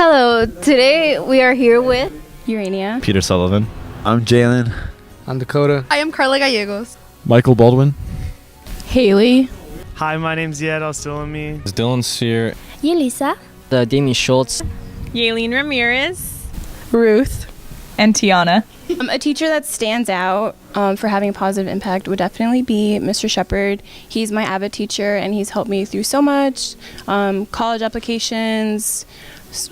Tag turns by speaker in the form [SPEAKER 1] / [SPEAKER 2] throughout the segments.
[SPEAKER 1] Hello, today we are here with
[SPEAKER 2] Urania.
[SPEAKER 3] Peter Sullivan.
[SPEAKER 4] I'm Jalen.
[SPEAKER 5] I'm Dakota.
[SPEAKER 6] I am Carla Gallegos.
[SPEAKER 7] Michael Baldwin.
[SPEAKER 2] Haley.
[SPEAKER 8] Hi, my name's Yed Alstilami.
[SPEAKER 9] It's Dylan Sear.
[SPEAKER 10] Yelisa.
[SPEAKER 11] Damien Schultz.
[SPEAKER 12] Yaelene Ramirez.
[SPEAKER 2] Ruth.
[SPEAKER 13] And Tiana.
[SPEAKER 2] A teacher that stands out for having a positive impact would definitely be Mr. Shepard. He's my AVID teacher, and he's helped me through so much. College applications,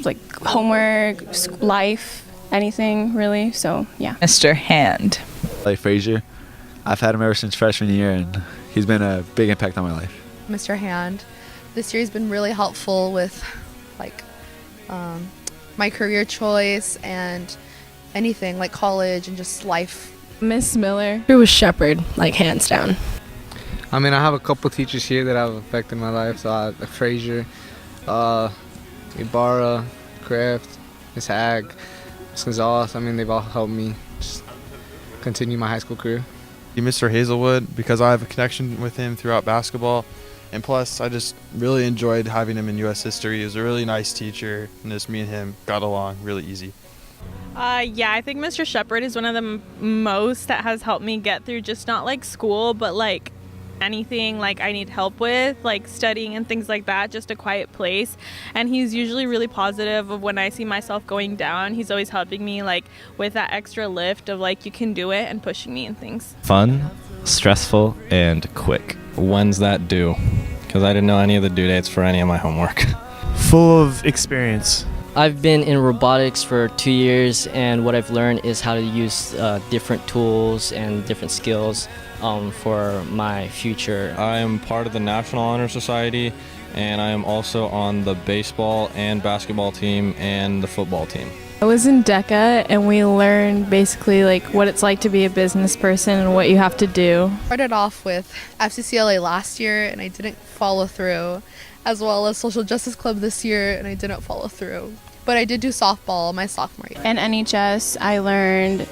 [SPEAKER 2] like homework, life, anything really. So, yeah.
[SPEAKER 13] Mr. Hand.
[SPEAKER 4] Like Frazier. I've had him ever since freshman year, and he's been a big impact on my life.
[SPEAKER 6] Mr. Hand. This year has been really helpful with my career choice and anything like college and just life.
[SPEAKER 2] Miss Miller.
[SPEAKER 1] It was Shepard, like hands down.
[SPEAKER 5] I mean, I have a couple teachers here that have affected my life. So I have Frazier, Ibarra, Kraft, Miss Hag, Miss Gonzalez. I mean, they've all helped me just continue my high school career.
[SPEAKER 7] Mr. Hazelwood, because I have a connection with him throughout basketball. And plus, I just really enjoyed having him in U.S. history. He was a really nice teacher, and just me and him got along really easy.
[SPEAKER 12] Yeah, I think Mr. Shepard is one of the most that has helped me get through just not like school, but like anything like I need help with, like studying and things like that, just a quiet place. And he's usually really positive of when I see myself going down. He's always helping me like with that extra lift of like, you can do it, and pushing me and things.
[SPEAKER 3] Fun, stressful, and quick.
[SPEAKER 9] When's that due? Because I didn't know any of the due dates for any of my homework.
[SPEAKER 8] Full of experience.
[SPEAKER 11] I've been in robotics for 2 years, and what I've learned is how to use different tools and different skills for my future.
[SPEAKER 9] I am part of the National Honor Society, and I am also on the baseball and basketball team and the football team.
[SPEAKER 2] I was in DECA, and we learned basically like what it's like to be a business person and what you have to do.
[SPEAKER 6] Started off with FCCLA last year and I didn't follow through, as well as Social Justice Club this year and I didn't follow through. But I did do softball my sophomore year.
[SPEAKER 2] And NHS, I learned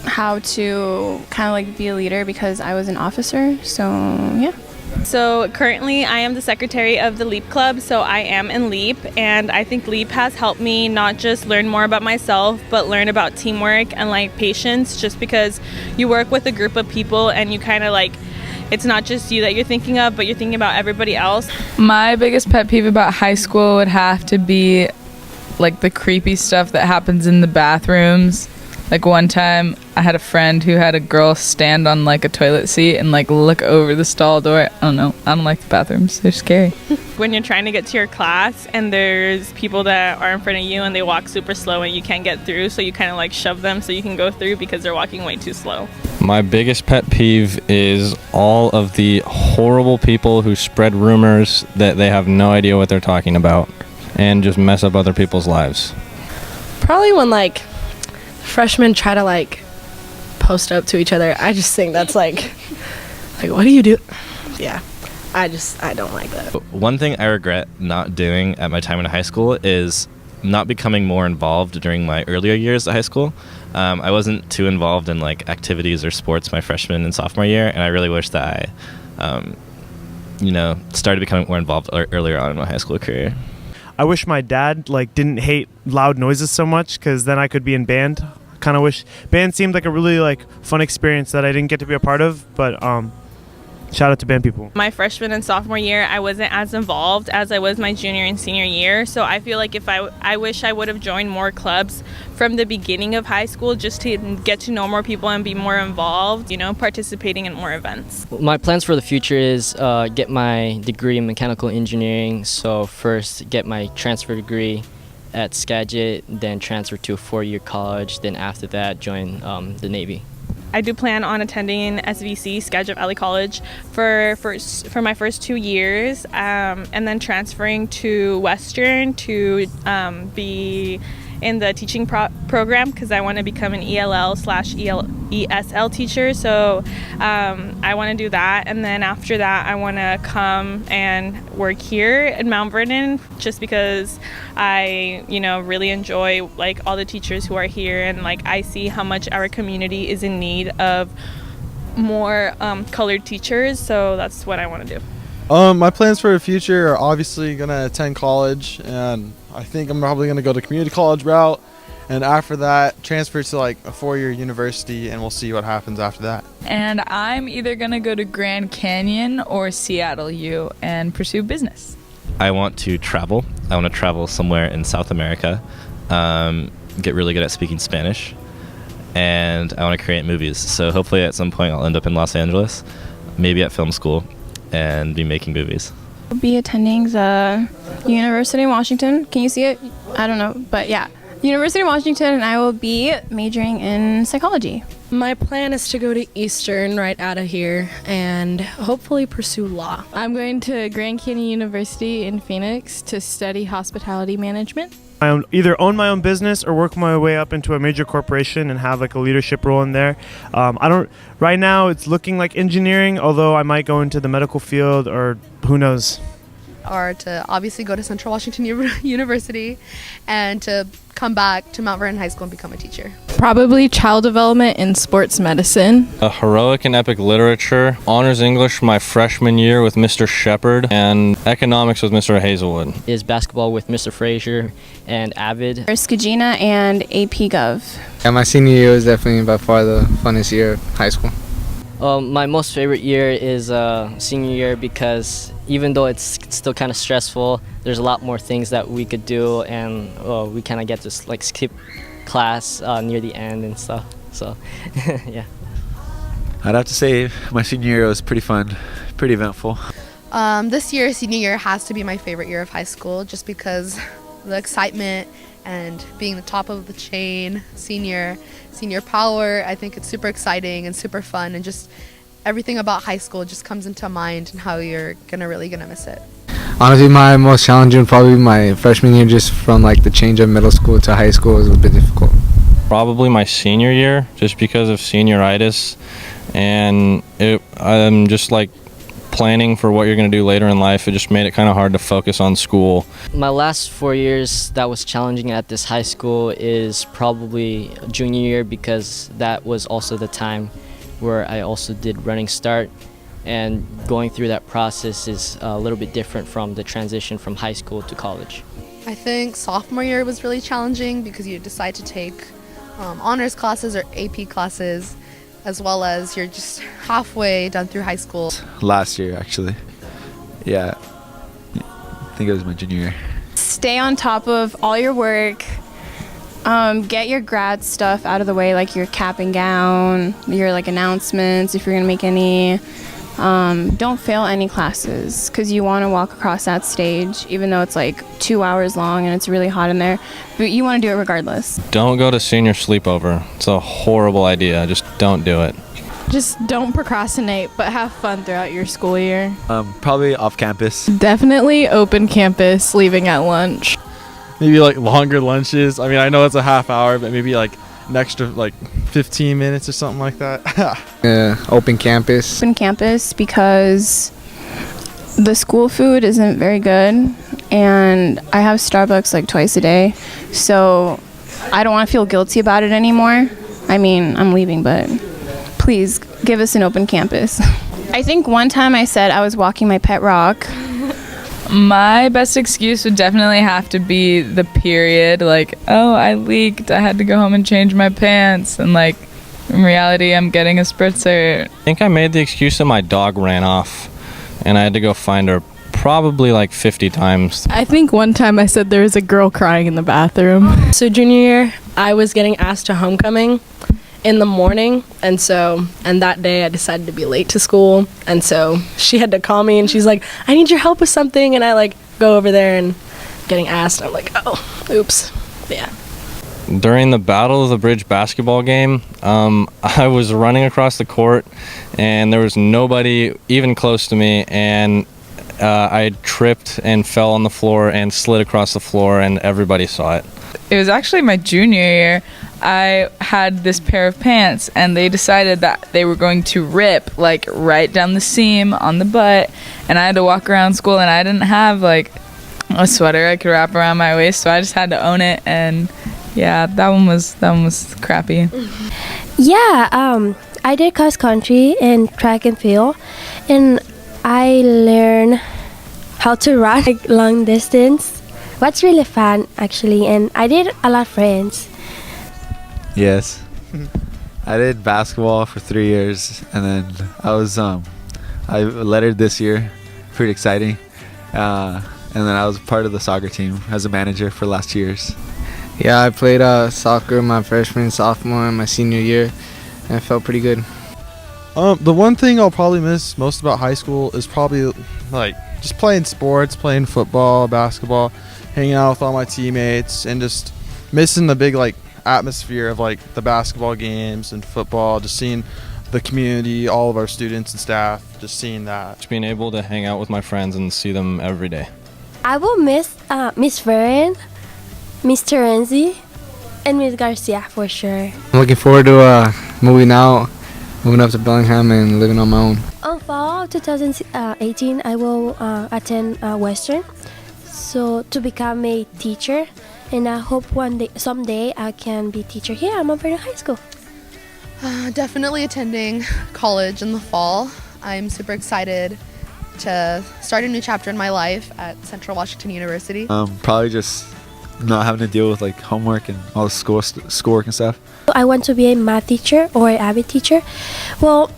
[SPEAKER 2] how to kind of like be a leader because I was an officer. So, yeah.
[SPEAKER 12] So currently I am the secretary of the LEAP Club, so I am in LEAP, and I think LEAP has helped me not just learn more about myself, but learn about teamwork and like patience, just because you work with a group of people and you kind of like, it's not just you that you're thinking of, but you're thinking about everybody else.
[SPEAKER 13] My biggest pet peeve about high school would have to be like the creepy stuff that happens in the bathrooms. Like one time I had a friend who had a girl stand on like a toilet seat and like look over the stall door. I don't know. I don't like the bathrooms. They're scary.
[SPEAKER 12] When you're trying to get to your class and there's people that are in front of you and they walk super slow and you can't get through, so you kind of like shove them so you can go through because they're walking way too slow.
[SPEAKER 9] My biggest pet peeve is all of the horrible people who spread rumors that they have no idea what they're talking about and just mess up other people's lives.
[SPEAKER 1] Probably when like freshmen try to like post up to each other. I just think that's like what do you do? Yeah, I don't like that.
[SPEAKER 3] One thing I regret not doing at my time in high school is not becoming more involved during my earlier years at high school. I wasn't too involved in like activities or sports my freshman and sophomore year, and I really wish that I started becoming more involved earlier on in my high school career.
[SPEAKER 8] I wish my dad didn't hate loud noises so much, because then I could be in band. Kind of wish band seemed like a really fun experience that I didn't get to be a part of, but shout out to band people.
[SPEAKER 12] My freshman and sophomore year, I wasn't as involved as I was my junior and senior year, so I feel like I wish I would have joined more clubs from the beginning of high school, just to get to know more people and be more involved, participating in more events.
[SPEAKER 11] My plans for the future is get my degree in mechanical engineering. So first get my transfer degree at Skagit, then transfer to a 4-year college, then after that join the Navy.
[SPEAKER 12] I do plan on attending SVC, Skagit Valley College, for my first 2 years, and then transferring to Western to be in the teaching program, because I want to become an ELL/ESL teacher. So I want to do that, and then after that I want to come and work here in Mount Vernon, just because I really enjoy all the teachers who are here, and I see how much our community is in need of more colored teachers. So that's what I want to do.
[SPEAKER 7] My plans for the future are obviously going to attend college, and I think I'm probably going to go the community college route, and after that transfer to like a 4-year university, and we'll see what happens after that.
[SPEAKER 13] And I'm either going to go to Grand Canyon or Seattle U and pursue business.
[SPEAKER 3] I want to travel. I want to travel somewhere in South America, get really good at speaking Spanish, and I want to create movies. So hopefully at some point I'll end up in Los Angeles, maybe at film school, and be making movies.
[SPEAKER 2] I'll be attending the University of Washington. Can you see it? I don't know, but yeah. University of Washington, and I will be majoring in psychology.
[SPEAKER 1] My plan is to go to Eastern right out of here and hopefully pursue law.
[SPEAKER 10] I'm going to Grand Canyon University in Phoenix to study hospitality management.
[SPEAKER 8] I either own my own business or work my way up into a major corporation and have like a leadership role in there. Right now it's looking like engineering, although I might go into the medical field or who knows.
[SPEAKER 6] Or to obviously go to Central Washington University and to come back to Mount Vernon High School and become a teacher.
[SPEAKER 10] Probably child development in sports medicine.
[SPEAKER 9] Heroic and epic literature, honors English my freshman year with Mr. Shepard, and economics with Mr. Hazelwood.
[SPEAKER 11] Is basketball with Mr. Frazier and Avid.
[SPEAKER 2] Skagina and AP Gov.
[SPEAKER 5] Yeah, my senior year was definitely by far the funnest year of high school.
[SPEAKER 11] My most favorite year is senior year because even though it's still kind of stressful, there's a lot more things that we could do, and we kind of get to like skip class near the end and stuff. So, yeah.
[SPEAKER 4] I'd have to say my senior year was pretty fun, pretty eventful.
[SPEAKER 6] This year, senior year, has to be my favorite year of high school just because the excitement and being the top of the chain, senior power. I think it's super exciting and super fun, and just everything about high school just comes into mind and how you're really gonna miss it.
[SPEAKER 5] Honestly, my most challenging probably my freshman year, just from like the change of middle school to high school was a bit difficult.
[SPEAKER 9] Probably my senior year, just because of senioritis, and I'm just like planning for what you're going to do later in life. It just made it kind of hard to focus on school.
[SPEAKER 11] My last 4 years that was challenging at this high school is probably junior year, because that was also the time where I also did running start, and going through that process is a little bit different from the transition from high school to college.
[SPEAKER 6] I think sophomore year was really challenging because you decide to take honors classes or AP classes, as well as you're just halfway done through high school.
[SPEAKER 4] Last year, actually. Yeah, I think it was my junior year.
[SPEAKER 2] Stay on top of all your work. Get your grad stuff out of the way, like your cap and gown, your like announcements if you're gonna make any. Don't fail any classes, because you want to walk across that stage even though it's like 2 hours long and it's really hot in there, but you want to do it regardless.
[SPEAKER 9] Don't go to senior sleepover. It's a horrible idea. Just don't do it.
[SPEAKER 10] Just don't procrastinate, but have fun throughout your school year.
[SPEAKER 4] Probably off campus.
[SPEAKER 10] Definitely open campus, leaving at lunch.
[SPEAKER 7] Maybe like longer lunches. I mean, I know it's a half hour, but maybe like an extra like 15 minutes or something like that.
[SPEAKER 5] Open campus.
[SPEAKER 2] Open campus, because the school food isn't very good, and I have Starbucks like twice a day, so I don't want to feel guilty about it anymore. I mean, I'm leaving, but please give us an open campus. I think one time I said I was walking my pet rock.
[SPEAKER 13] My best excuse would definitely have to be the period. Like, oh, I leaked. I had to go home and change my pants. And, like, in reality, I'm getting a spritzer.
[SPEAKER 9] I think I made the excuse that my dog ran off, and I had to go find her probably like 50 times.
[SPEAKER 10] I think one time I said there was a girl crying in the bathroom.
[SPEAKER 1] So junior year, I was getting asked to homecoming in the morning, and that day I decided to be late to school, and so she had to call me and she's like, I need your help with something, and I like go over there and getting asked, and I'm like, oh, oops. Yeah.
[SPEAKER 9] During the Battle of the Bridge basketball game, I was running across the court and there was nobody even close to me, and I tripped and fell on the floor and slid across the floor, and everybody saw it.
[SPEAKER 13] It was actually my junior year. I had this pair of pants, and they decided that they were going to rip like right down the seam on the butt, and I had to walk around school, and I didn't have like a sweater I could wrap around my waist, so I just had to own it. And yeah, that one was crappy.
[SPEAKER 14] Yeah, I did cross country and track and field, and I learned how to run like long distance. What's really fun actually, and I did a lot of friends.
[SPEAKER 4] Yes. I did basketball for 3 years, and then I lettered this year. Pretty exciting. And then I was part of the soccer team as a manager for the last 2 years.
[SPEAKER 5] Yeah, I played soccer my freshman, sophomore, and my senior year, and it felt pretty good.
[SPEAKER 7] The one thing I'll probably miss most about high school is probably like just playing sports, playing football, basketball, hanging out with all my teammates, and just missing the big like atmosphere of like the basketball games and football, just seeing the community, all of our students and staff, just seeing that.
[SPEAKER 9] Just being able to hang out with my friends and see them every day.
[SPEAKER 14] I will miss Miss Vern, Miss Terenzi, and Miss Garcia for sure.
[SPEAKER 5] I'm looking forward to moving up to Bellingham and living on my own.
[SPEAKER 14] On fall 2018, I will attend Western, so to become a teacher, and I hope someday I can be teacher here at Mount Vernon High School.
[SPEAKER 6] Definitely attending college in the fall. I'm super excited to start a new chapter in my life at Central Washington University.
[SPEAKER 4] Probably just not having to deal with like homework and all the schoolwork and stuff.
[SPEAKER 14] I want to be a math teacher or an AVID teacher. Well,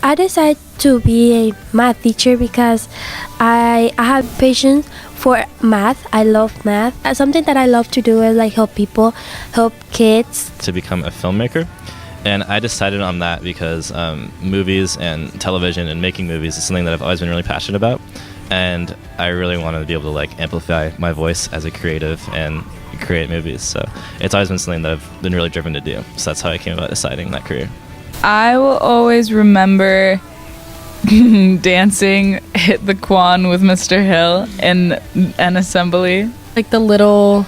[SPEAKER 14] I decided to be a math teacher because I have patience for math. I love math. Something that I love to do is like help people, help kids.
[SPEAKER 3] To become a filmmaker. And I decided on that because movies and television and making movies is something that I've always been really passionate about. And I really wanted to be able to like amplify my voice as a creative and create movies. So it's always been something that I've been really driven to do. So that's how I came about deciding that career.
[SPEAKER 13] I will always remember dancing Hit the Quan with Mr. Hill in an assembly.
[SPEAKER 1] Like the little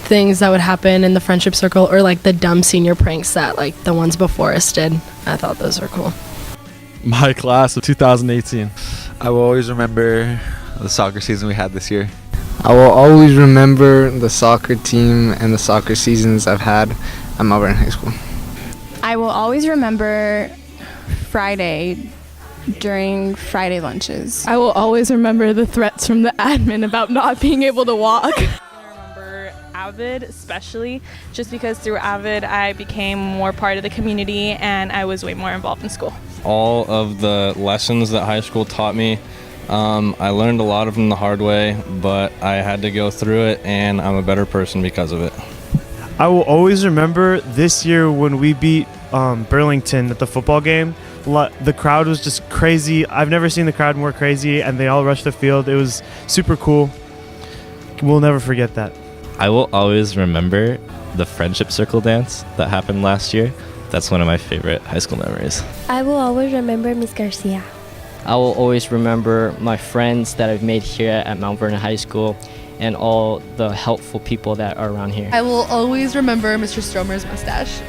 [SPEAKER 1] things that would happen in the friendship circle, or like the dumb senior pranks that like the ones before us did. I thought those were cool.
[SPEAKER 7] My class of 2018.
[SPEAKER 4] I will always remember the soccer season we had this year.
[SPEAKER 5] I will always remember the soccer team and the soccer seasons I've had at Mount Vernon High School.
[SPEAKER 2] I will always remember Friday during Friday lunches.
[SPEAKER 10] I will always remember the threats from the admin about not being able to walk.
[SPEAKER 12] AVID, especially just because through AVID I became more part of the community and I was way more involved in school.
[SPEAKER 9] All of the lessons that high school taught me, I learned a lot of them the hard way, but I had to go through it and I'm a better person because of it.
[SPEAKER 8] I will always remember this year when we beat Burlington at the football game. The crowd was just crazy. I've never seen the crowd more crazy, and they all rushed the field. It was super cool. We'll never forget that.
[SPEAKER 3] I will always remember the friendship circle dance that happened last year. That's one of my favorite high school memories.
[SPEAKER 14] I will always remember Miss Garcia.
[SPEAKER 11] I will always remember my friends that I've made here at Mount Vernon High School and all the helpful people that are around here.
[SPEAKER 6] I will always remember Mr. Stromer's mustache.